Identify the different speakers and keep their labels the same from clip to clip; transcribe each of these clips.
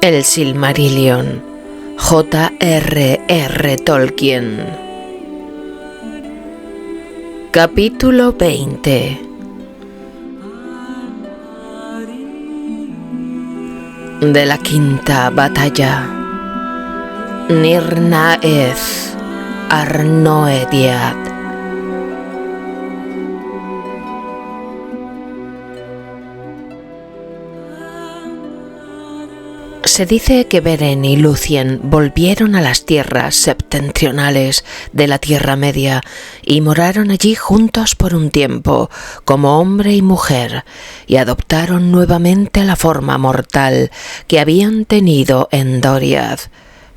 Speaker 1: El Silmarillion, J.R.R. Tolkien. Capítulo 20. De la quinta batalla. Nirnaeth Arnoediad. Se dice que Beren y Lúthien volvieron a las tierras septentrionales de la Tierra Media y moraron allí juntos por un tiempo, como hombre y mujer, y adoptaron nuevamente la forma mortal que habían tenido en Doriath.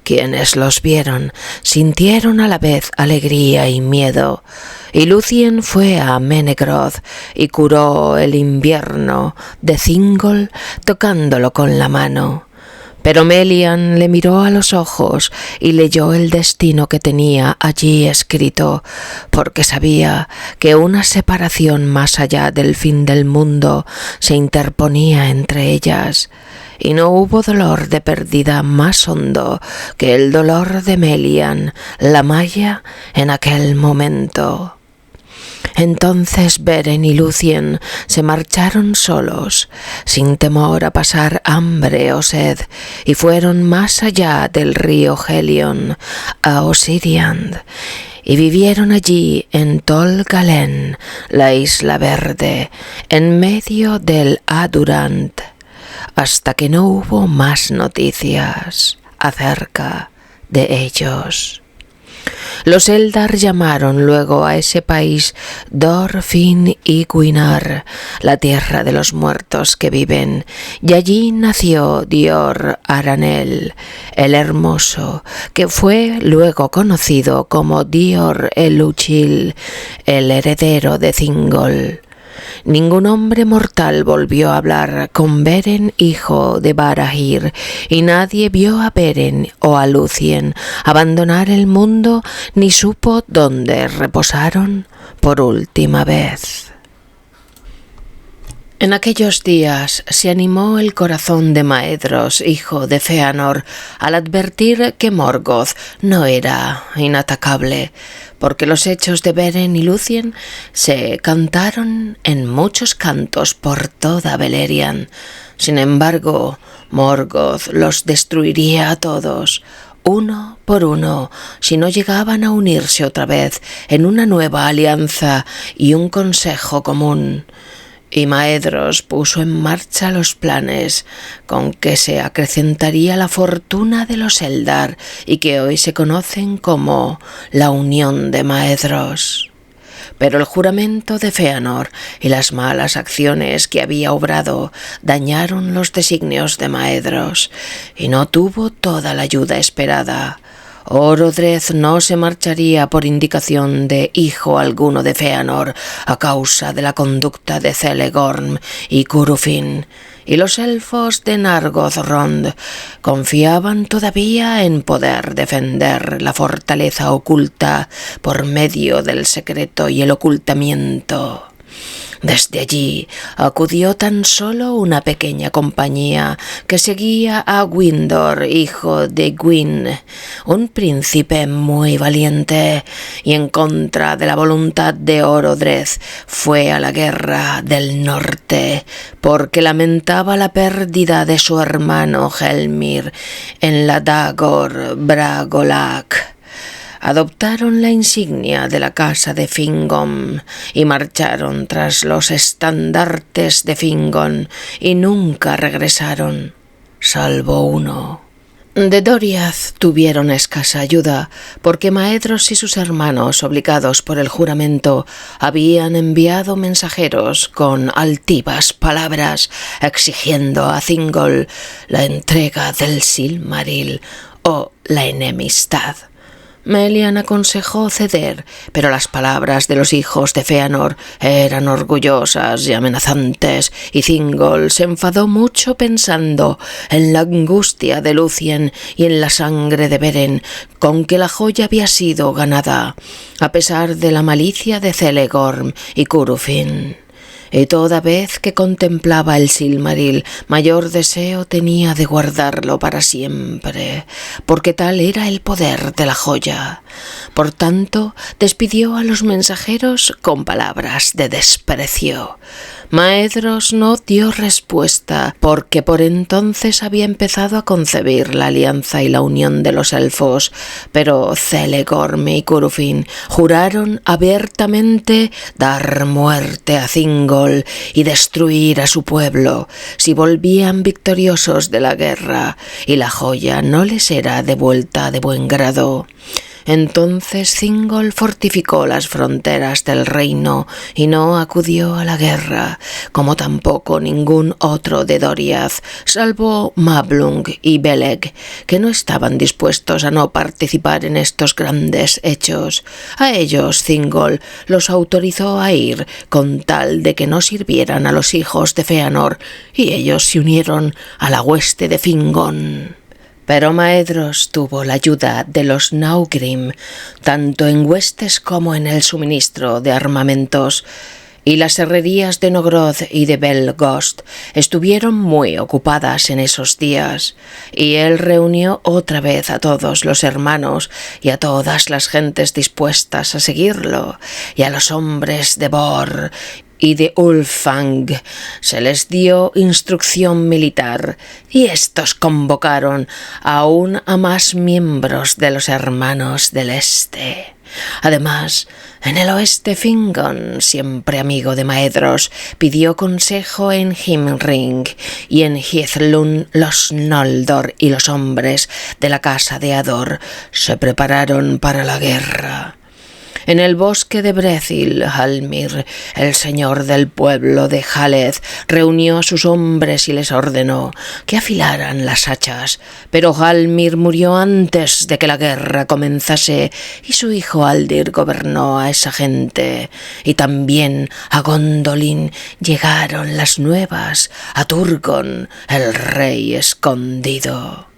Speaker 1: Quienes los vieron sintieron a la vez alegría y miedo, y Lúthien fue a Menegroth y curó el invierno de Thingol tocándolo con la mano. Pero Melian le miró a los ojos y leyó el destino que tenía allí escrito, porque sabía que una separación más allá del fin del mundo se interponía entre ellas, y no hubo dolor de pérdida más hondo que el dolor de Melian, la Maya, en aquel momento. Entonces Beren y Lúthien se marcharon solos, sin temor a pasar hambre o sed, y fueron más allá del río Helion, a Osiriand, y vivieron allí en Tol Galen, la isla verde, en medio del Adurant, hasta que no hubo más noticias acerca de ellos. Los Eldar llamaron luego a ese país Dor Fin y Guinar, la tierra de los muertos que viven, y allí nació Dior Aranel, el hermoso, que fue luego conocido como Dior el Uchil, el heredero de Thingol. Ningún hombre mortal volvió a hablar con Beren, hijo de Barahir, y nadie vio a Beren o a Lúthien abandonar el mundo, ni supo dónde reposaron por última vez. En aquellos días se animó el corazón de Maedhros, hijo de Fëanor, al advertir que Morgoth no era inatacable, porque los hechos de Beren y Lúthien se cantaron en muchos cantos por toda Beleriand. Sin embargo, Morgoth los destruiría a todos, uno por uno, si no llegaban a unirse otra vez en una nueva alianza y un consejo común. Y Maedhros puso en marcha los planes con que se acrecentaría la fortuna de los Eldar y que hoy se conocen como la Unión de Maedhros. Pero el juramento de Fëanor y las malas acciones que había obrado dañaron los designios de Maedhros y no tuvo toda la ayuda esperada. Orodreth no se marcharía por indicación de hijo alguno de Fëanor a causa de la conducta de Celegorm y Curufin, y los elfos de Nargothrond confiaban todavía en poder defender la fortaleza oculta por medio del secreto y el ocultamiento. Desde allí acudió tan solo una pequeña compañía que seguía a Windor, hijo de Gwyn, un príncipe muy valiente, y en contra de la voluntad de Orodreth fue a la guerra del norte, porque lamentaba la pérdida de su hermano Helmir en la Dagor Bragolac. Adoptaron la insignia de la casa de Fingom y marcharon tras los estandartes de Fingon y nunca regresaron, salvo uno. De Doriath tuvieron escasa ayuda, porque Maedhros y sus hermanos, obligados por el juramento, habían enviado mensajeros con altivas palabras exigiendo a Thingol la entrega del Silmaril o la enemistad. Melian aconsejó ceder, pero las palabras de los hijos de Fëanor eran orgullosas y amenazantes, y Thingol se enfadó mucho pensando en la angustia de Lúthien y en la sangre de Beren, con que la joya había sido ganada, a pesar de la malicia de Celegorm y Curufin. y toda vez que contemplaba el Silmaril, mayor deseo tenía de guardarlo para siempre, porque tal era el poder de la joya. Por tanto, despidió a los mensajeros con palabras de desprecio. Maedhros no dio respuesta, porque por entonces había empezado a concebir la alianza y la unión de los elfos, pero Celegorm y Curufin juraron abiertamente dar muerte a Thingol y destruir a su pueblo si volvían victoriosos de la guerra, y la joya no les era devuelta de buen grado. Entonces Thingol fortificó las fronteras del reino y no acudió a la guerra, como tampoco ningún otro de Doriath, salvo Mablung y Beleg, que no estaban dispuestos a no participar en estos grandes hechos. A ellos Thingol los autorizó a ir con tal de que no sirvieran a los hijos de Fëanor, y ellos se unieron a la hueste de Fingon. Pero Maedhros tuvo la ayuda de los Naugrim, tanto en huestes como en el suministro de armamentos, y las herrerías de Nogroth y de Belgost estuvieron muy ocupadas en esos días, y él reunió otra vez a todos los hermanos y a todas las gentes dispuestas a seguirlo, y a los hombres de Bor y de Ulfang se les dio instrucción militar, y estos convocaron aún a más miembros de los hermanos del Este. Además, en el oeste Fingon, siempre amigo de Maedhros, pidió consejo en Himring, y en Hithlum los Noldor y los hombres de la casa de Ador se prepararon para la guerra. En el bosque de Brethil, Halmir, el señor del pueblo de Haleth, reunió a sus hombres y les ordenó que afilaran las hachas, pero Halmir murió antes de que la guerra comenzase, y su hijo Aldir gobernó a esa gente. Y también a Gondolin llegaron las nuevas, a Turgon, el rey escondido.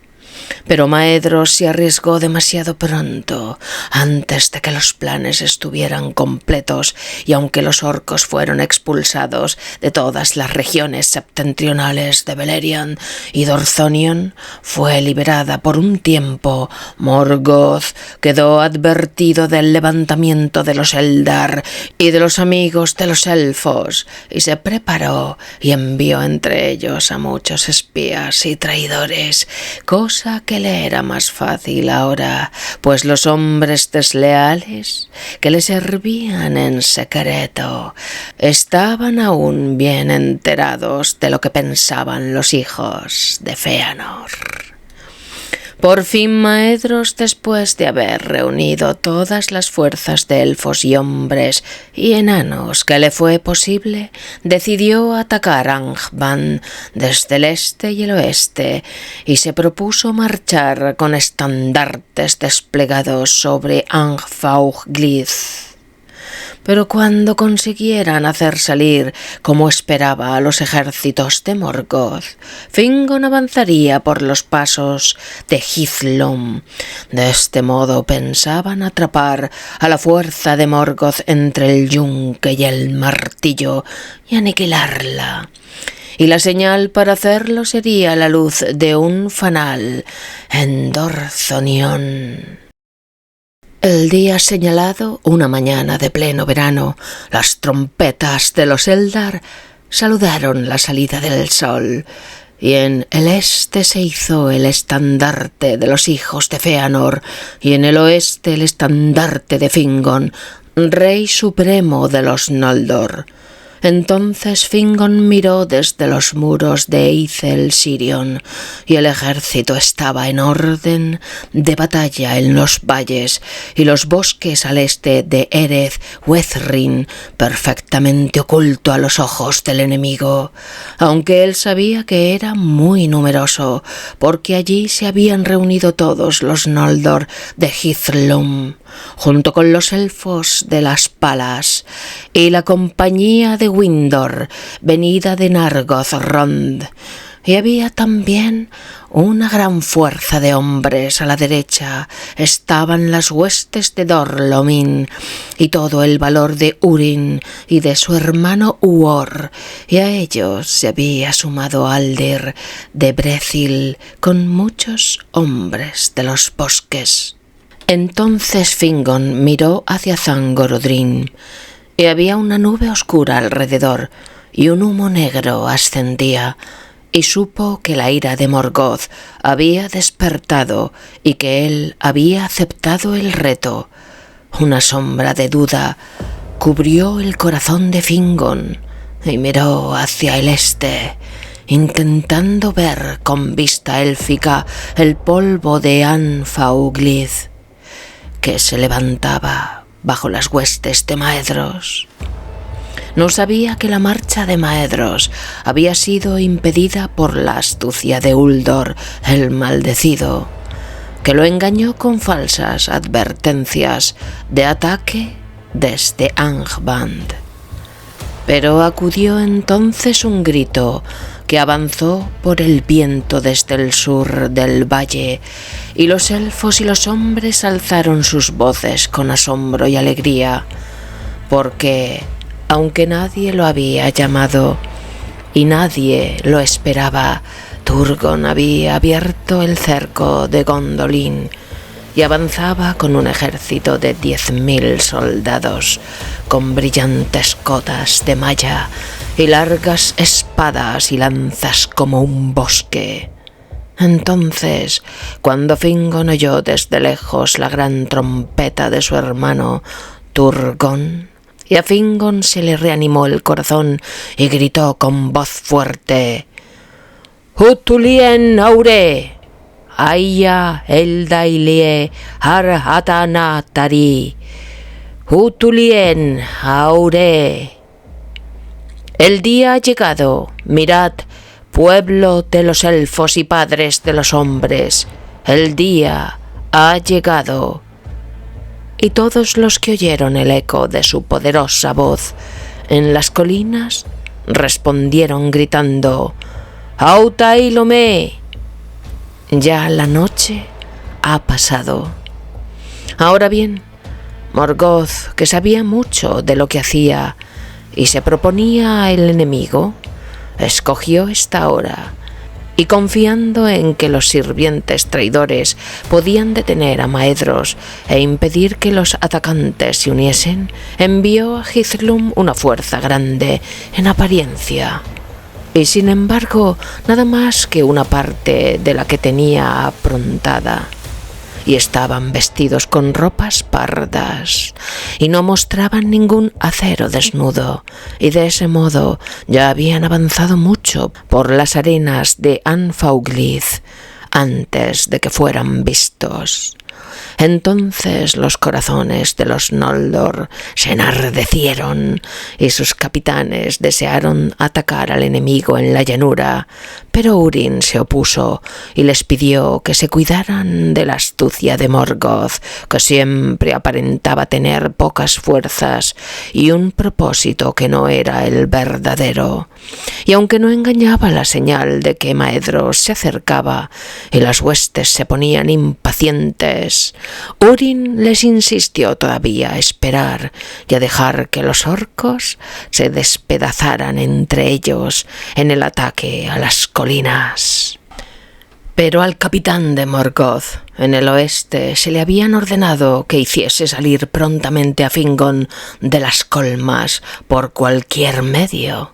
Speaker 1: Pero Maedhros se arriesgó demasiado pronto, antes de que los planes estuvieran completos, y aunque los orcos fueron expulsados de todas las regiones septentrionales de Beleriand y Dorthonion, fue liberada por un tiempo. Morgoth quedó advertido del levantamiento de los Eldar y de los amigos de los elfos, y se preparó y envió entre ellos a muchos espías y traidores, cosa que le era más fácil ahora, pues los hombres desleales que le servían en secreto estaban aún bien enterados de lo que pensaban los hijos de Fëanor. Por fin Maedhros, después de haber reunido todas las fuerzas de elfos y hombres y enanos que le fue posible, decidió atacar Angband desde el este y el oeste, y se propuso marchar con estandartes desplegados sobre Angfaughlith. Pero cuando consiguieran hacer salir, como esperaba, a los ejércitos de Morgoth, Fingon avanzaría por los pasos de Hithlum. De este modo pensaban atrapar a la fuerza de Morgoth entre el yunque y el martillo y aniquilarla. Y la señal para hacerlo sería la luz de un fanal en Dorthonion. El día señalado, una mañana de pleno verano, las trompetas de los Eldar saludaron la salida del sol, y en el este se izó el estandarte de los hijos de Fëanor, y en el oeste el estandarte de Fingon, rey supremo de los Noldor. Entonces Fingon miró desde los muros de Ithel Sirion, y el ejército estaba en orden de batalla en los valles y los bosques al este de Ereth Wethrin, perfectamente oculto a los ojos del enemigo, aunque él sabía que era muy numeroso, porque allí se habían reunido todos los Noldor de Hithlum, junto con los elfos de las Palas y la compañía de Windor, venida de Nargothrond, Y había también una gran fuerza de hombres a la derecha. Estaban las huestes de Dor-Lomin y todo el valor de Húrin y de su hermano Huor, y a ellos se había sumado Aldir de Brethil con muchos hombres de los bosques. Entonces Fingon miró hacia Zangorodrim, y había una nube oscura alrededor, y un humo negro ascendía, y supo que la ira de Morgoth había despertado y que él había aceptado el reto. Una sombra de duda cubrió el corazón de Fingon y miró hacia el este, intentando ver con vista élfica el polvo de Anfauglith, que se levantaba bajo las huestes de Maedhros. No sabía que la marcha de Maedhros había sido impedida por la astucia de Uldor, el maldecido, que lo engañó con falsas advertencias de ataque desde Angband. Pero acudió entonces un grito que avanzó por el viento desde el sur del valle, y los elfos y los hombres alzaron sus voces con asombro y alegría, porque aunque nadie lo había llamado y nadie lo esperaba, Turgon había abierto el cerco de Gondolin y avanzaba con un ejército de 10.000 soldados, con brillantes cotas de malla y largas espadas y lanzas como un bosque. Entonces, cuando Fingon oyó desde lejos la gran trompeta de su hermano Turgon, y a Fingon se le reanimó el corazón y gritó con voz fuerte: «Hutulien aure, Aya eldailie Har-Hatanatari, Hutulien aure». El día ha llegado, mirad, pueblo de los elfos y padres de los hombres, el día ha llegado. Y todos los que oyeron el eco de su poderosa voz en las colinas respondieron gritando: «Autailome». Ya la noche ha pasado. Ahora bien, Morgoth, que sabía mucho de lo que hacía y se proponía el enemigo, escogió esta hora, y confiando en que los sirvientes traidores podían detener a Maedhros e impedir que los atacantes se uniesen, envió a Hithlum una fuerza grande en apariencia, y sin embargo nada más que una parte de la que tenía aprontada, y estaban vestidos con ropas pardas, y no mostraban ningún acero desnudo, y de ese modo ya habían avanzado mucho por las arenas de Anfauglith antes de que fueran vistos. Entonces los corazones de los Noldor se enardecieron y sus capitanes desearon atacar al enemigo en la llanura, pero Húrin se opuso y les pidió que se cuidaran de la astucia de Morgoth, que siempre aparentaba tener pocas fuerzas y un propósito que no era el verdadero. Y aunque no engañaba la señal de que Maedhros se acercaba y las huestes se ponían impacientes, Húrin les insistió todavía a esperar y a dejar que los orcos se despedazaran entre ellos en el ataque a las colinas. Pero al capitán de Morgoth en el oeste se le habían ordenado que hiciese salir prontamente a Fingon de las colmas por cualquier medio.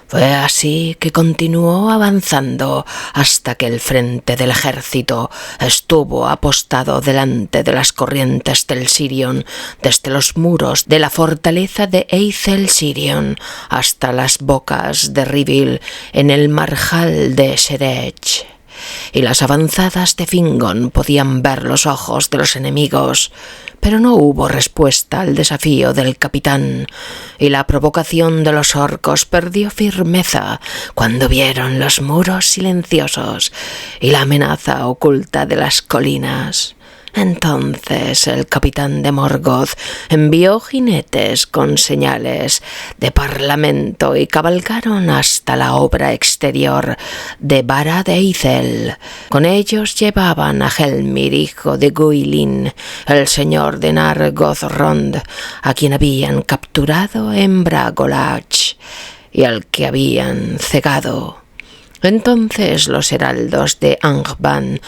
Speaker 1: Fue así que continuó avanzando hasta que el frente del ejército estuvo apostado delante de las corrientes del Sirion, desde los muros de la fortaleza de Eithel Sirion hasta las bocas de Rivil en el marjal de Sherech. Y las avanzadas de Fingon podían ver los ojos de los enemigos, pero no hubo respuesta al desafío del capitán, y la provocación de los orcos perdió firmeza cuando vieron los muros silenciosos y la amenaza oculta de las colinas. Entonces el capitán de Morgoth envió jinetes con señales de parlamento y cabalgaron hasta la obra exterior de Barad Eithel. Con ellos llevaban a Helmir, hijo de Guilin, el señor de Nargothrond, a quien habían capturado en Bragolach y al que habían cegado. Entonces los heraldos de Angband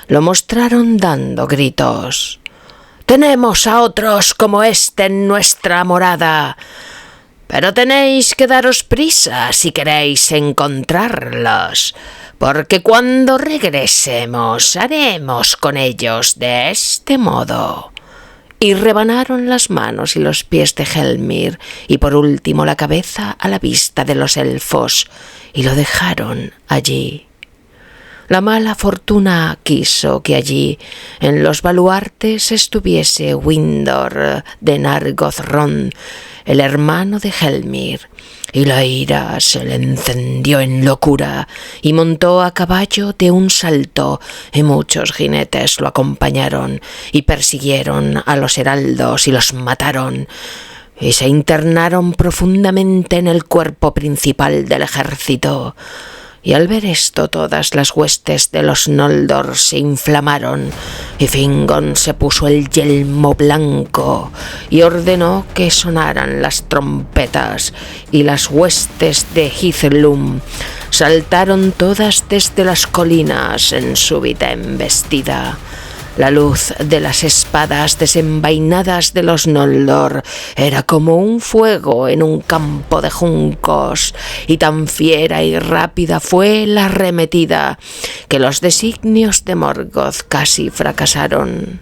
Speaker 1: lo mostraron dando gritos. «¡Tenemos a otros como este en nuestra morada! Pero tenéis que daros prisa si queréis encontrarlos, porque cuando regresemos haremos con ellos de este modo». Y rebanaron las manos y los pies de Helmir y por último la cabeza a la vista de los elfos y lo dejaron allí. La mala fortuna quiso que allí, en los baluartes, estuviese Windor de Nargothrond, el hermano de Helmir, y la ira se le encendió en locura, y montó a caballo de un salto, y muchos jinetes lo acompañaron, y persiguieron a los heraldos y los mataron, y se internaron profundamente en el cuerpo principal del ejército. Y al ver esto todas las huestes de los Noldor se inflamaron, y Fingon se puso el yelmo blanco y ordenó que sonaran las trompetas, y las huestes de Hithlum saltaron todas desde las colinas en súbita embestida. La luz de las espadas desenvainadas de los Noldor era como un fuego en un campo de juncos, y tan fiera y rápida fue la arremetida que los designios de Morgoth casi fracasaron.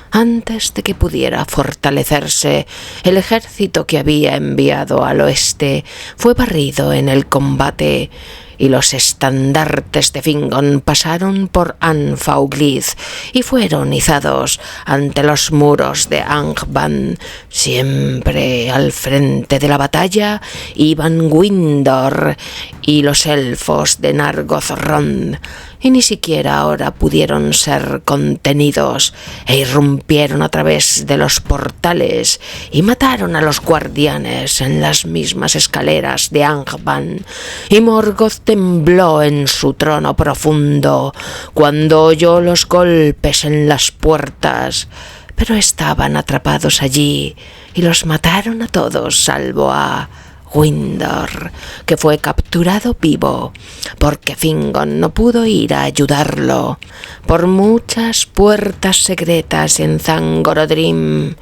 Speaker 1: Antes de que pudiera fortalecerse, el ejército que había enviado al oeste fue barrido en el combate, y los estandartes de Fingon pasaron por Anfauglith y fueron izados ante los muros de Angband. Siempre al frente de la batalla iban Windor y los elfos de Nargothrond, y ni siquiera ahora pudieron ser contenidos, e irrumpieron a través de los portales y mataron a los guardianes en las mismas escaleras de Angband, y Morgoth tembló en su trono profundo cuando oyó los golpes en las puertas, pero estaban atrapados allí y los mataron a todos salvo a Windor, que fue capturado vivo, porque Fingon no pudo ir a ayudarlo. Por muchas puertas secretas en Zangorodrim,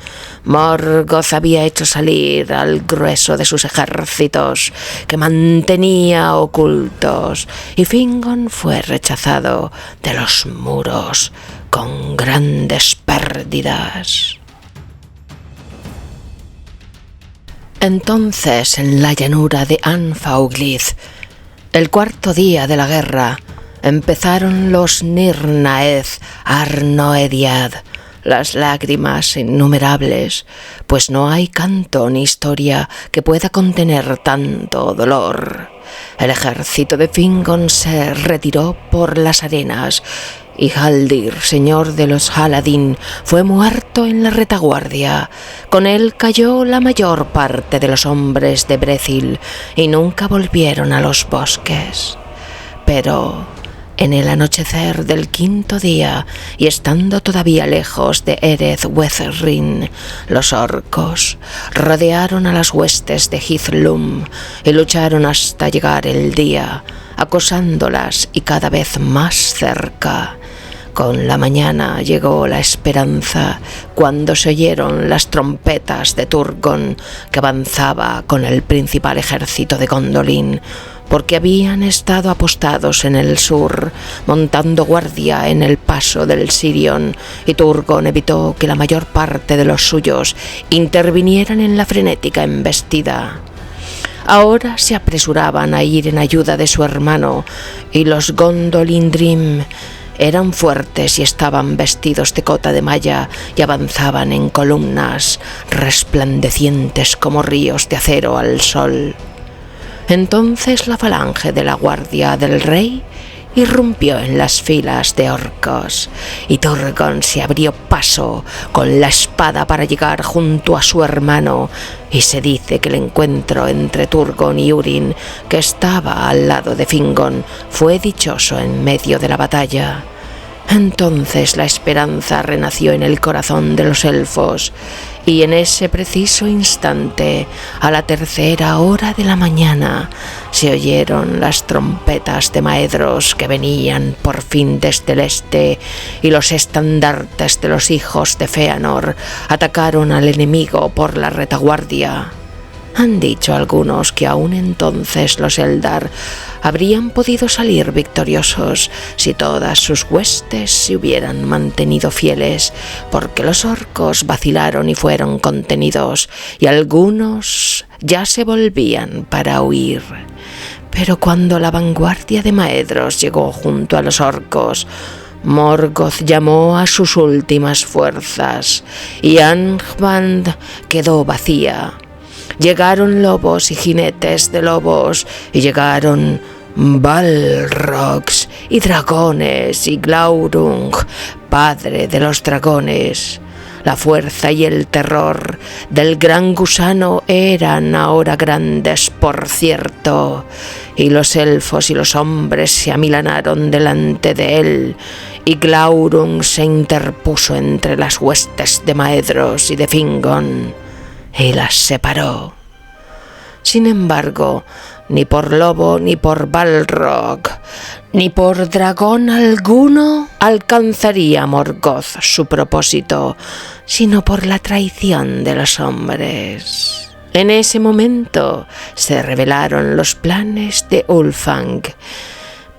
Speaker 1: Morgoth había hecho salir al grueso de sus ejércitos, que mantenía ocultos, y Fingon fue rechazado de los muros con grandes pérdidas. Entonces, en la llanura de Anfauglith, el cuarto día de la guerra, empezaron los Nirnaeth Arnoediad, las lágrimas innumerables, pues no hay canto ni historia que pueda contener tanto dolor. El ejército de Fingon se retiró por las arenas, y Haldir, señor de los Haladin, fue muerto en la retaguardia. Con él cayó la mayor parte de los hombres de Brethil, y nunca volvieron a los bosques. Pero en el anochecer del quinto día, y estando todavía lejos de Ereth Wethrin, los orcos rodearon a las huestes de Hithlum y lucharon hasta llegar el día, acosándolas y cada vez más cerca. Con la mañana llegó la esperanza cuando se oyeron las trompetas de Turgon, que avanzaba con el principal ejército de Gondolin, porque habían estado apostados en el sur, montando guardia en el paso del Sirion, y Turgon evitó que la mayor parte de los suyos intervinieran en la frenética embestida. Ahora se apresuraban a ir en ayuda de su hermano, y los Gondolindrim eran fuertes y estaban vestidos de cota de malla y avanzaban en columnas resplandecientes como ríos de acero al sol. Entonces la falange de la guardia del rey irrumpió en las filas de orcos, y Turgon se abrió paso con la espada para llegar junto a su hermano, y se dice que el encuentro entre Turgon y Húrin, que estaba al lado de Fingon, fue dichoso en medio de la batalla. Entonces la esperanza renació en el corazón de los elfos, y en ese preciso instante, a la 3:00 hora de la mañana, se oyeron las trompetas de Maedhros que venían por fin desde el este, y los estandartes de los hijos de Fëanor atacaron al enemigo por la retaguardia. Han dicho algunos que aún entonces los Eldar habrían podido salir victoriosos si todas sus huestes se hubieran mantenido fieles, porque los orcos vacilaron y fueron contenidos, y algunos ya se volvían para huir. Pero cuando la vanguardia de Maedhros llegó junto a los orcos, Morgoth llamó a sus últimas fuerzas, y Angband quedó vacía. Llegaron lobos y jinetes de lobos, y llegaron Balrogs y dragones, y Glaurung, padre de los dragones. La fuerza y el terror del gran gusano eran ahora grandes, por cierto, y los elfos y los hombres se amilanaron delante de él, y Glaurung se interpuso entre las huestes de Maedhros y de Fingon, y las separó. Sin embargo, ni por lobo, ni por Balrog, ni por dragón alguno alcanzaría Morgoth su propósito, sino por la traición de los hombres. En ese momento se revelaron los planes de Ulfang.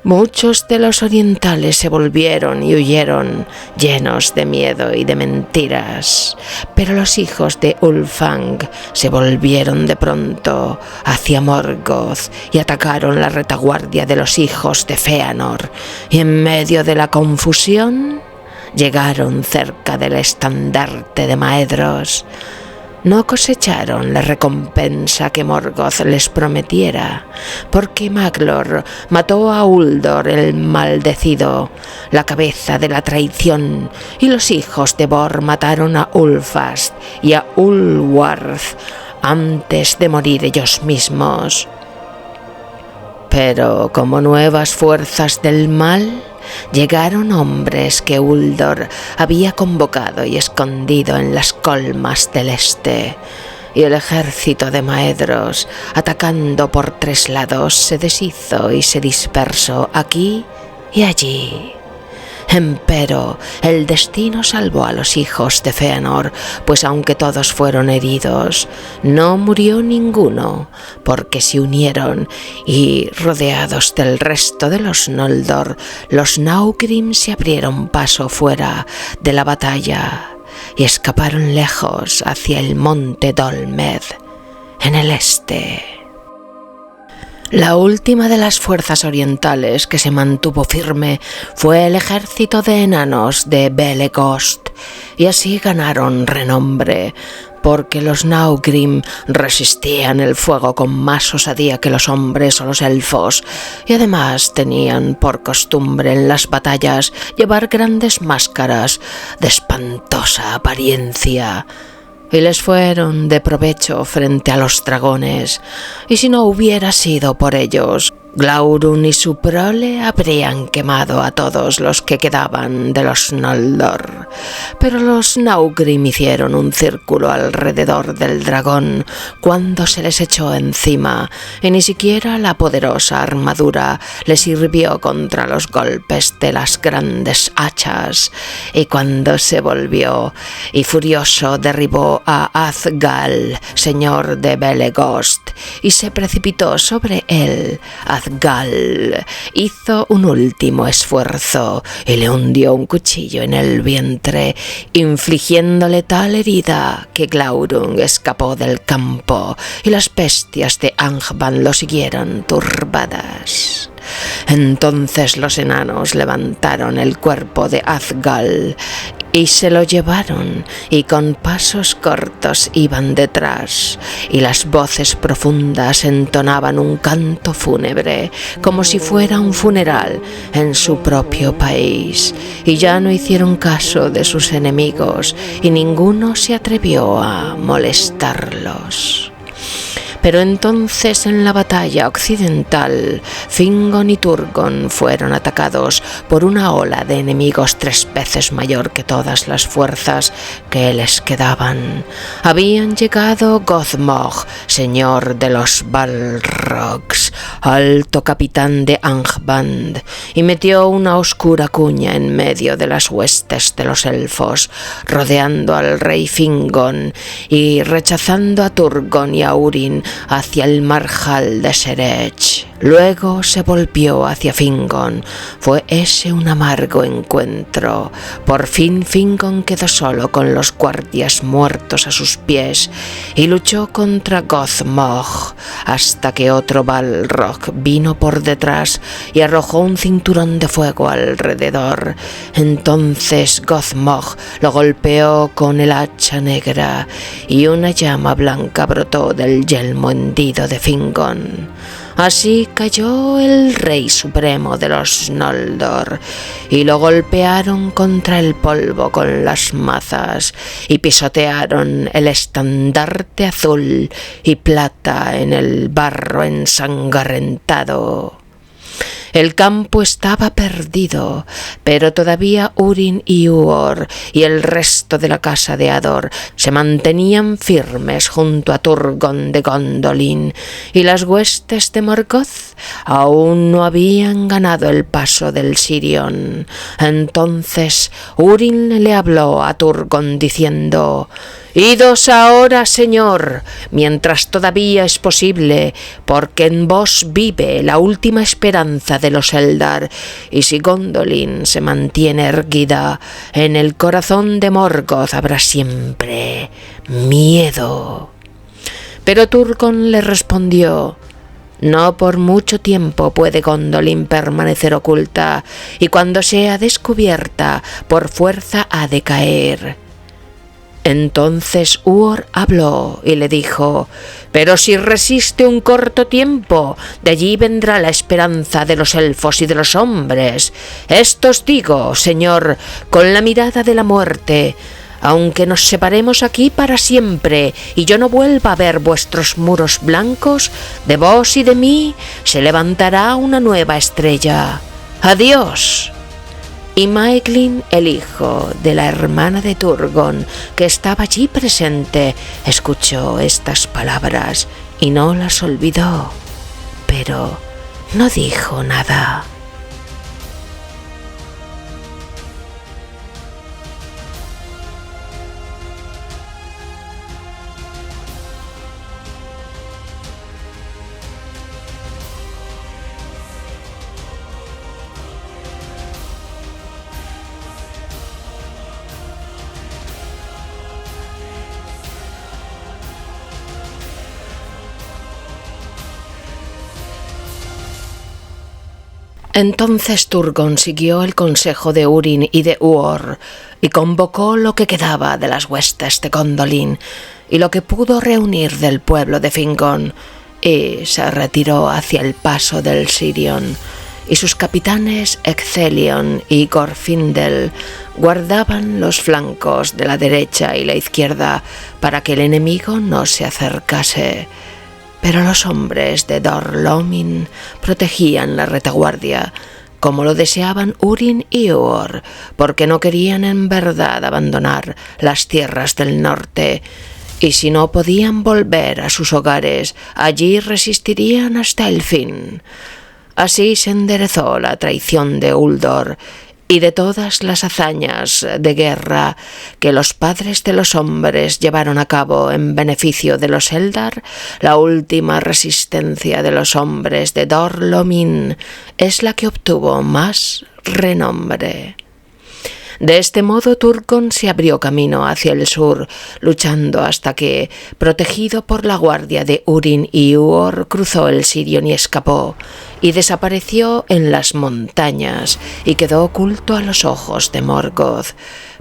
Speaker 1: Muchos de los orientales se volvieron y huyeron, llenos de miedo y de mentiras, pero los hijos de Ulfang se volvieron de pronto hacia Morgoth y atacaron la retaguardia de los hijos de Fëanor, y en medio de la confusión llegaron cerca del estandarte de Maedhros. No cosecharon la recompensa que Morgoth les prometiera, porque Maglor mató a Uldor el maldecido, la cabeza de la traición, y los hijos de Bor mataron a Ulfast y a Ulwarth antes de morir ellos mismos. Pero como nuevas fuerzas del mal, llegaron hombres que Uldor había convocado y escondido en las colmas del este, y el ejército de Maedhros, atacando por 3 lados, se deshizo y se dispersó aquí y allí. Empero el destino salvó a los hijos de Fëanor, pues aunque todos fueron heridos, no murió ninguno, porque se unieron, y rodeados del resto de los Noldor, los Naugrim se abrieron paso fuera de la batalla y escaparon lejos hacia el monte Dol Med, en el este. La última de las fuerzas orientales que se mantuvo firme fue el ejército de enanos de Belegost, y así ganaron renombre, porque los Naugrim resistían el fuego con más osadía que los hombres o los elfos, y además tenían por costumbre en las batallas llevar grandes máscaras de espantosa apariencia, y les fueron de provecho frente a los dragones, y si no hubiera sido por ellos, Glaurung y su prole habrían quemado a todos los que quedaban de los Noldor. Pero los Naugrim hicieron un círculo alrededor del dragón cuando se les echó encima, y ni siquiera la poderosa armadura le sirvió contra los golpes de las grandes hachas, y cuando se volvió y furioso derribó a Azgal, señor de Belegost, y se precipitó sobre él, Azgal hizo un último esfuerzo y le hundió un cuchillo en el vientre, infligiéndole tal herida que Glaurung escapó del campo y las bestias de Angband lo siguieron turbadas. Entonces los enanos levantaron el cuerpo de Azgal Y se lo llevaron, y con pasos cortos iban detrás, y las voces profundas entonaban un canto fúnebre, como si fuera un funeral en su propio país, y ya no hicieron caso de sus enemigos, y ninguno se atrevió a molestarlos. Pero entonces en la batalla occidental, Fingon y Turgon fueron atacados por una ola de enemigos 3 veces mayor que todas las fuerzas que les quedaban. Habían llegado Gothmog, señor de los Balrogs, alto capitán de Angband, y metió una oscura cuña en medio de las huestes de los elfos, rodeando al rey Fingon y rechazando a Turgon y a Húrin hacia el marjal de Serech. Luego se volvió hacia Fingon. Fue ese un amargo encuentro. Por fin Fingon quedó solo con los guardias muertos a sus pies y luchó contra Gothmog hasta que otro Balrog vino por detrás y arrojó un cinturón de fuego alrededor. Entonces Gothmog lo golpeó con el hacha negra y una llama blanca brotó del yelmo hendido de Fingon. Así cayó el rey supremo de los Noldor y lo golpearon contra el polvo con las mazas y pisotearon el estandarte azul y plata en el barro ensangrentado. El campo estaba perdido, pero todavía Húrin y Huor y el resto de la casa de Ador se mantenían firmes junto a Turgon de Gondolin, y las huestes de Morgoth aún no habían ganado el paso del Sirion. Entonces Húrin le habló a Turgon diciendo: «Idos ahora, señor, mientras todavía es posible, porque en vos vive la última esperanza de los Eldar, y si Gondolin se mantiene erguida, en el corazón de Morgoth habrá siempre miedo». Pero Turgon le respondió: «No por mucho tiempo puede Gondolin permanecer oculta, y cuando sea descubierta, por fuerza ha de caer». Entonces Huor habló y le dijo: «Pero si resiste un corto tiempo, de allí vendrá la esperanza de los elfos y de los hombres. Esto os digo, señor, con la mirada de la muerte. Aunque nos separemos aquí para siempre y yo no vuelva a ver vuestros muros blancos, de vos y de mí se levantará una nueva estrella. Adiós». Y Maeglin, el hijo de la hermana de Turgon, que estaba allí presente, escuchó estas palabras y no las olvidó, pero no dijo nada. Entonces Turgon siguió el consejo de Húrin y de Huor y convocó lo que quedaba de las huestes de Gondolin y lo que pudo reunir del pueblo de Fingon, y se retiró hacia el paso del Sirion, y sus capitanes Ecthelion y Gorfindel guardaban los flancos de la derecha y la izquierda para que el enemigo no se acercase. Pero los hombres de Dor Lomin protegían la retaguardia, como lo deseaban Húrin y Huor, porque no querían en verdad abandonar las tierras del norte, y si no podían volver a sus hogares, allí resistirían hasta el fin. Así se enderezó la traición de Uldor, y de todas las hazañas de guerra que los padres de los hombres llevaron a cabo en beneficio de los Eldar, la última resistencia de los hombres de Dor Lomin es la que obtuvo más renombre. De este modo Turgon se abrió camino hacia el sur, luchando hasta que, protegido por la guardia de Urin y Uor, cruzó el Sirion y escapó, y desapareció en las montañas y quedó oculto a los ojos de Morgoth.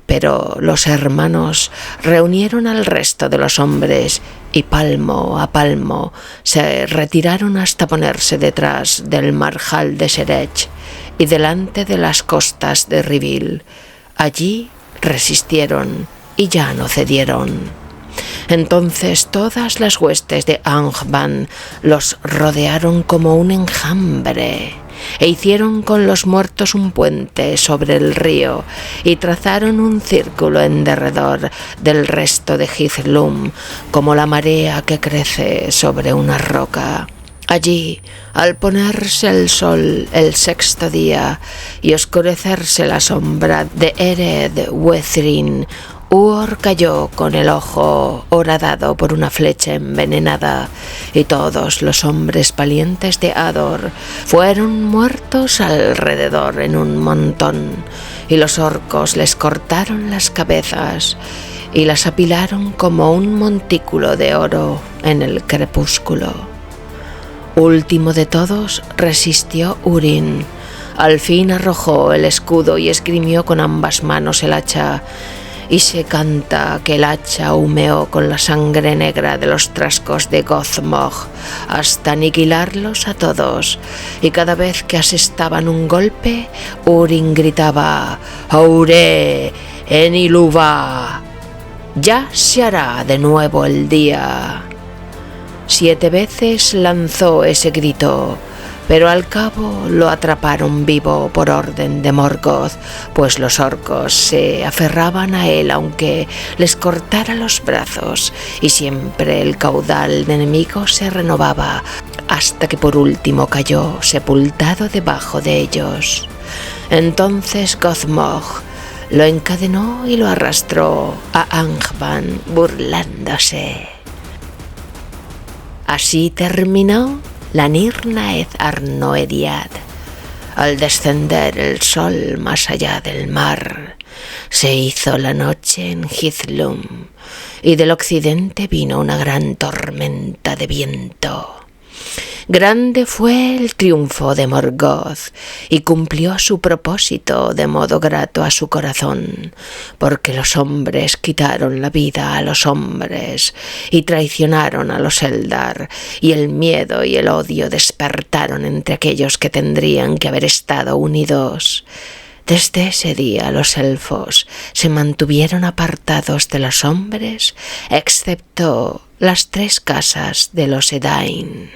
Speaker 1: Pero los hermanos reunieron al resto de los hombres y palmo a palmo se retiraron hasta ponerse detrás del marjal de Serech y delante de las costas de Rivil. Allí resistieron y ya no cedieron. Entonces todas las huestes de Angband los rodearon como un enjambre e hicieron con los muertos un puente sobre el río y trazaron un círculo en derredor del resto de Hithlum como la marea que crece sobre una roca. Allí, al ponerse el sol el sexto día y oscurecerse la sombra de Ered Wethrin, Uor cayó con el ojo horadado por una flecha envenenada, y todos los hombres valientes de Ador fueron muertos alrededor en un montón, y los orcos les cortaron las cabezas y las apilaron como un montículo de oro en el crepúsculo. Último de todos resistió Urin. Al fin arrojó el escudo y esgrimió con ambas manos el hacha, y se canta que el hacha humeó con la sangre negra de los trascos de Gothmog hasta aniquilarlos a todos, y cada vez que asestaban un golpe, Urin gritaba «Aure en Iluva! Ya se hará de nuevo el día». 7 veces lanzó ese grito, pero al cabo lo atraparon vivo por orden de Morgoth, pues los orcos se aferraban a él aunque les cortara los brazos, y siempre el caudal de enemigos se renovaba, hasta que por último cayó sepultado debajo de ellos. Entonces Gothmog lo encadenó y lo arrastró a Angband burlándose. Así terminó la Nirnaeth Arnoediad. Al descender el sol más allá del mar, se hizo la noche en Hithlum, y del occidente vino una gran tormenta de viento. Grande fue el triunfo de Morgoth, y cumplió su propósito de modo grato a su corazón, porque los hombres quitaron la vida a los hombres y traicionaron a los Eldar, y el miedo y el odio despertaron entre aquellos que tendrían que haber estado unidos. Desde ese día los elfos se mantuvieron apartados de los hombres, excepto las 3 casas de los Edain.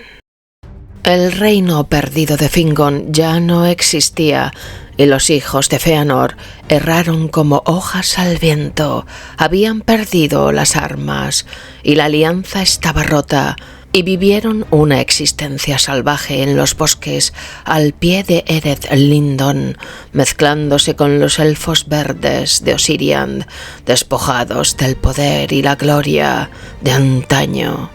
Speaker 1: El reino perdido de Fingon ya no existía, y los hijos de Fëanor erraron como hojas al viento. Habían perdido las armas, y la alianza estaba rota, y vivieron una existencia salvaje en los bosques al pie de Ered Lindon, mezclándose con los elfos verdes de Osiriand, despojados del poder y la gloria de antaño.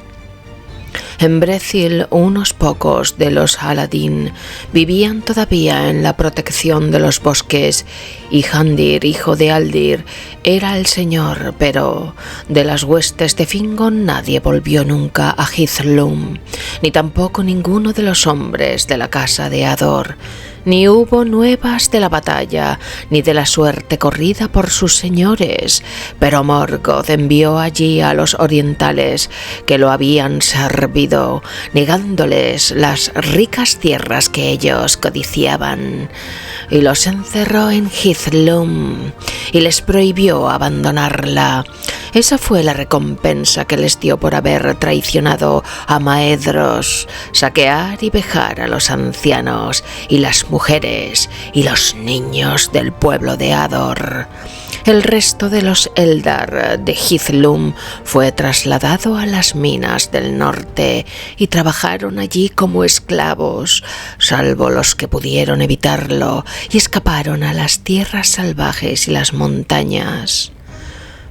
Speaker 1: En Brethil, unos pocos de los Haladin vivían todavía en la protección de los bosques, y Handir, hijo de Aldir, era el señor, pero de las huestes de Fingon nadie volvió nunca a Hithlum, ni tampoco ninguno de los hombres de la casa de Ador. Ni hubo nuevas de la batalla, ni de la suerte corrida por sus señores, pero Morgoth envió allí a los orientales que lo habían servido, negándoles las ricas tierras que ellos codiciaban, y los encerró en Hithlum y les prohibió abandonarla. Esa fue la recompensa que les dio por haber traicionado a Maedhros, saquear y vejar a los ancianos y las mujeres y los niños del pueblo de Ador. El resto de los Eldar de Hithlum fue trasladado a las minas del norte y trabajaron allí como esclavos, salvo los que pudieron evitarlo y escaparon a las tierras salvajes y las montañas.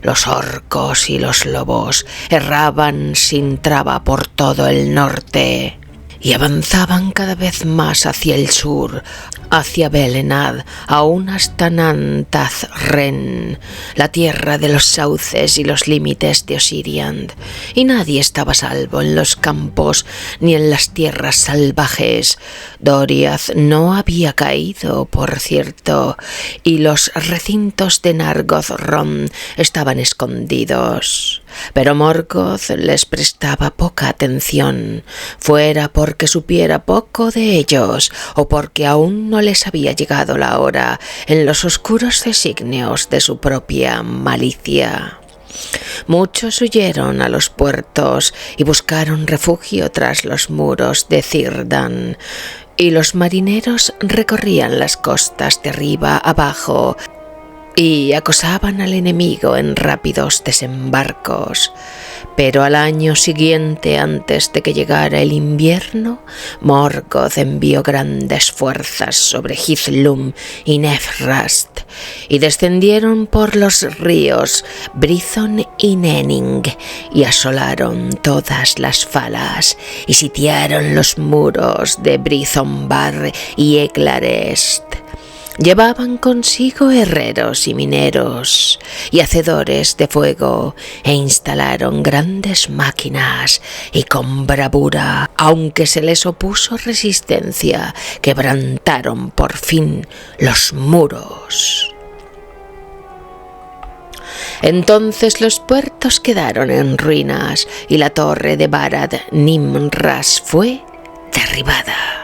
Speaker 1: Los orcos y los lobos erraban sin traba por todo el norte, y avanzaban cada vez más hacia el sur, hacia Belenad, aún hasta Nantath-Ren, la tierra de los sauces y los límites de Osiriand, y nadie estaba a salvo en los campos ni en las tierras salvajes. Doriath no había caído, por cierto, y los recintos de Nargothrond estaban escondidos. Pero Morgoth les prestaba poca atención, fuera porque supiera poco de ellos o porque aún no les había llegado la hora en los oscuros designios de su propia malicia. Muchos huyeron a los puertos y buscaron refugio tras los muros de Círdan, y los marineros recorrían las costas de arriba abajo y acosaban al enemigo en rápidos desembarcos. Pero al año siguiente, antes de que llegara el invierno, Morgoth envió grandes fuerzas sobre Hithlum y Nefrast, y descendieron por los ríos Brython y Nenning, y asolaron todas las falas, y sitiaron los muros de Brythonbar y Eglarest. Llevaban consigo herreros y mineros y hacedores de fuego, e instalaron grandes máquinas, y con bravura, aunque se les opuso resistencia, quebrantaron por fin los muros. Entonces los puertos quedaron en ruinas, y la torre de Barad Nimras fue derribada,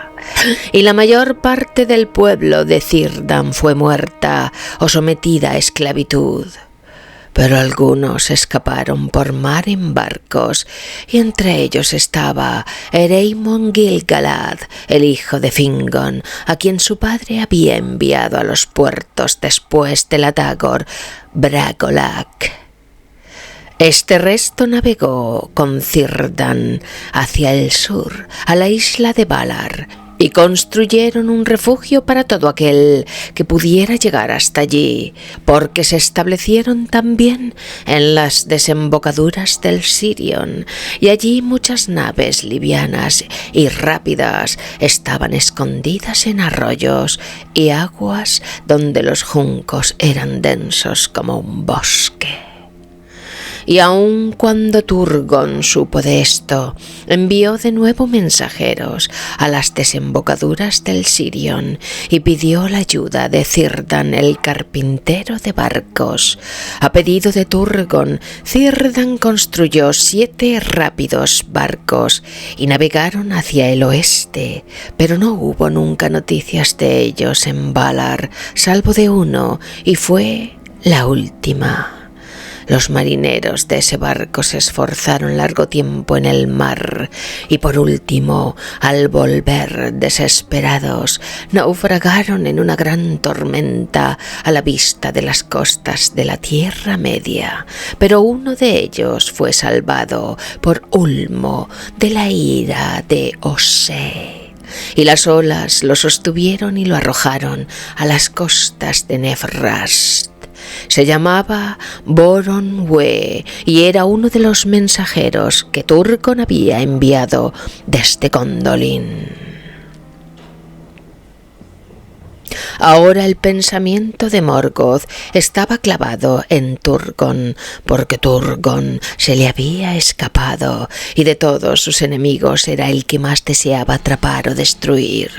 Speaker 1: y la mayor parte del pueblo de Círdan fue muerta o sometida a esclavitud. Pero algunos escaparon por mar en barcos, y entre ellos estaba Ereimon Gil-galad, el hijo de Fingon, a quien su padre había enviado a los puertos después de la Dagor Bragolac. Este resto navegó con Círdan hacia el sur, a la isla de Valar, y construyeron un refugio para todo aquel que pudiera llegar hasta allí, porque se establecieron también en las desembocaduras del Sirion, y allí muchas naves livianas y rápidas estaban escondidas en arroyos y aguas donde los juncos eran densos como un bosque. Y aun cuando Turgon supo de esto, envió de nuevo mensajeros a las desembocaduras del Sirion y pidió la ayuda de Círdan, el carpintero de barcos. A pedido de Turgon, Círdan construyó 7 rápidos barcos y navegaron hacia el oeste, pero no hubo nunca noticias de ellos en Valar, salvo de uno, y fue la última. Los marineros de ese barco se esforzaron largo tiempo en el mar y por último, al volver desesperados, naufragaron en una gran tormenta a la vista de las costas de la Tierra Media. Pero uno de ellos fue salvado por Ulmo de la ira de Osé, y las olas lo sostuvieron y lo arrojaron a las costas de Nefrast. Se llamaba Boron-We y era uno de los mensajeros que Turgon había enviado desde Gondolin. Ahora el pensamiento de Morgoth estaba clavado en Turgon, porque Turgon se le había escapado y de todos sus enemigos era el que más deseaba atrapar o destruir.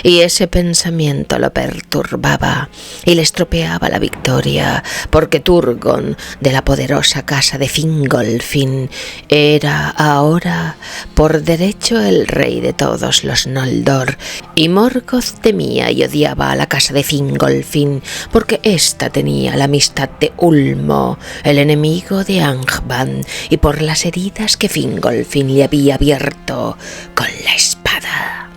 Speaker 1: Y ese pensamiento lo perturbaba y le estropeaba la victoria, porque Turgon, de la poderosa casa de Fingolfin, era ahora por derecho el rey de todos los Noldor, y Morgoth temía y odiaba a la casa de Fingolfin, porque ésta tenía la amistad de Ulmo, el enemigo de Angband, y por las heridas que Fingolfin le había abierto con la espada.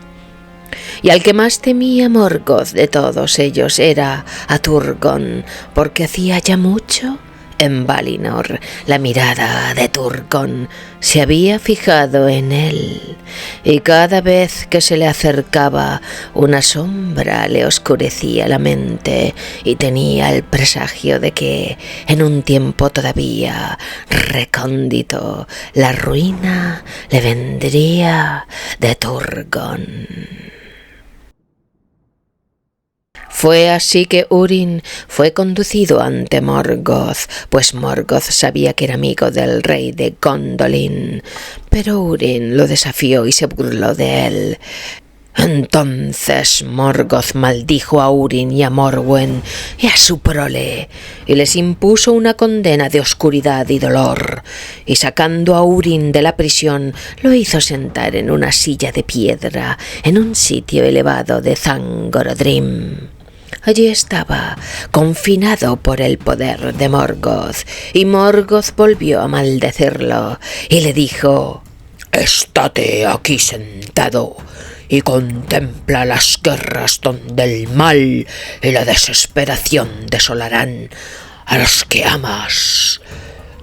Speaker 1: Y al que más temía Morgoth de todos ellos era a Turgon, porque hacía ya mucho En Valinor, la mirada de Turgon se había fijado en él, y cada vez que se le acercaba, una sombra le oscurecía la mente y tenía el presagio de que, en un tiempo todavía recóndito, la ruina le vendría de Turgon. Fue así que Húrin fue conducido ante Morgoth, pues Morgoth sabía que era amigo del rey de Gondolin, pero Húrin lo desafió y se burló de él. Entonces Morgoth maldijo a Húrin y a Morwen y a su prole, y les impuso una condena de oscuridad y dolor, y sacando a Húrin de la prisión, lo hizo sentar en una silla de piedra en un sitio elevado de Zangorodrim. Allí estaba, confinado por el poder de Morgoth, y Morgoth volvió a maldecirlo, y le dijo: «Estate aquí sentado y contempla las guerras donde el mal y la desesperación desolarán a los que amas.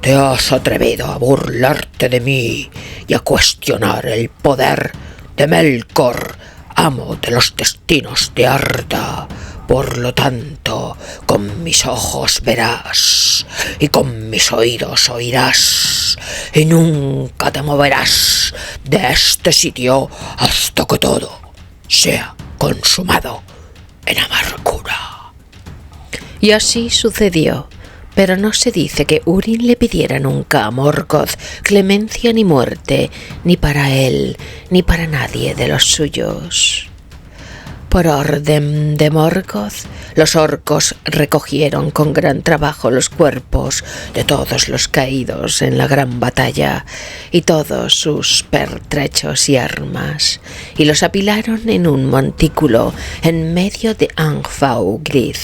Speaker 1: Te has atrevido a burlarte de mí y a cuestionar el poder de Melkor, amo de los destinos de Arda. Por lo tanto, con mis ojos verás y con mis oídos oirás, y nunca te moverás de este sitio hasta que todo sea consumado en amargura». Y así sucedió, pero no se dice que Húrin le pidiera nunca a Morgoth clemencia ni muerte, ni para él, ni para nadie de los suyos. Por orden de Morgoth, los orcos recogieron con gran trabajo los cuerpos de todos los caídos en la gran batalla y todos sus pertrechos y armas, y los apilaron en un montículo en medio de Angvaughrith,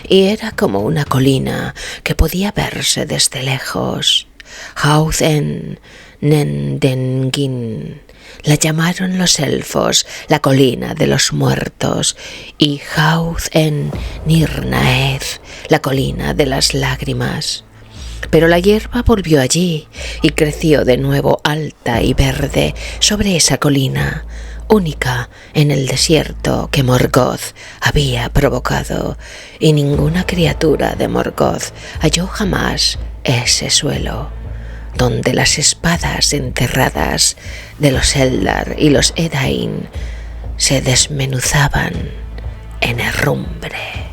Speaker 1: y era como una colina que podía verse desde lejos. Hauth-en Nendengin la llamaron los elfos la colina de los muertos, y Hauth-en Nirnaeth la colina de las lágrimas. Pero la hierba volvió allí y creció de nuevo alta y verde sobre esa colina, única en el desierto que Morgoth había provocado, y ninguna criatura de Morgoth halló jamás ese suelo, donde las espadas enterradas de los Eldar y los Edain se desmenuzaban en herrumbre.